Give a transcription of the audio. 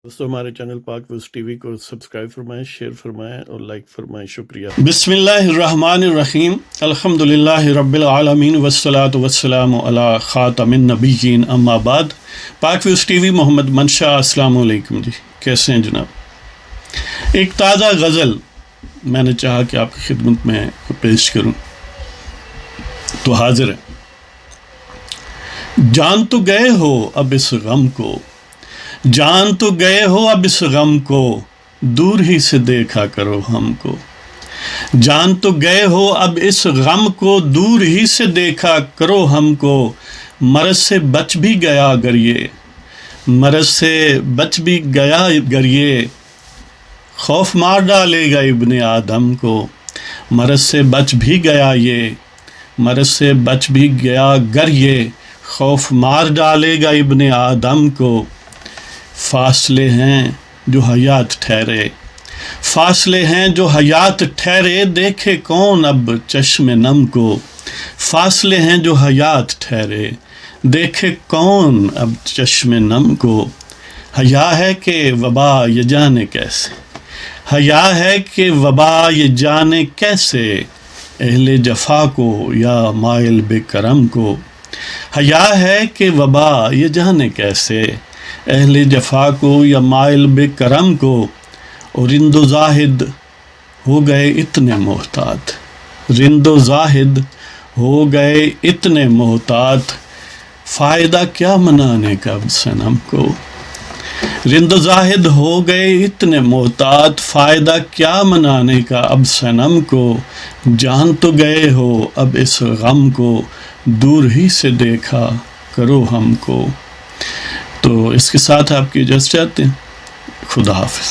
دوستو ہمارے چینل پاک ویوز ٹی وی کو سبسکرائب فرمائیں، شیئر فرمائیں اور لائک فرمائیں، شکریہ۔ بسم اللہ الرحمن الرحیم، الحمدللہ رب العالمین والصلاة والسلام علی خاتم النبیین، اما بعد۔ پاک ویوز ٹی وی محمد منشا، السلام علیکم جی، کیسے ہیں جناب؟ ایک تازہ غزل میں نے چاہا کہ آپ کی خدمت میں پیش کروں تو حاضر ہے۔ جان تو گئے ہو اب اس غم کو، جان تو گئے ہو اب اس غم کو، دور ہی سے دیکھا کرو ہم کو۔ جان تو گئے ہو اب اس غم کو، دور ہی سے دیکھا کرو ہم کو۔ مرض سے بچ بھی گیا اگر یہ، مرض سے بچ بھی گیا اگر یہ، خوف مار ڈالے گا ابن آدم کو۔ مرض سے بچ بھی گیا یہ، مرض سے بچ بھی گیا اگر یہ، خوف مار ڈالے گا ابن آدم کو۔ فاصلے ہیں جو حیات ٹھہرے، فاصلے ہیں جو حیات ٹھہرے، دیکھے کون اب چشم نم کو۔ فاصلے ہیں جو حیات ٹھہرے، دیکھے کون اب چشم نم کو۔ حیا ہے کہ وبا یہ جانے کیسے، حیا ہے کہ وبا یہ جانے کیسے، اہل جفا کو یا مائل بے کرم کو۔ حیا ہے کہ وبا یہ جانے کیسے، اہل جفا کو یا مائل بے کرم کو۔ اور رند و زاہد ہو گئے اتنے محتاط، رند و زاہد ہو گئے اتنے محتاط، فائدہ کیا منانے کا اب صنم کو۔ رند و زاہد ہو گئے اتنے محتاط، فائدہ کیا منانے کا اب صنم کو۔ جان تو گئے ہو اب اس غم کو، دور ہی سے دیکھا کرو ہم کو۔ تو اس کے ساتھ آپ کی اجازت چاہتے ہیں، خدا حافظ۔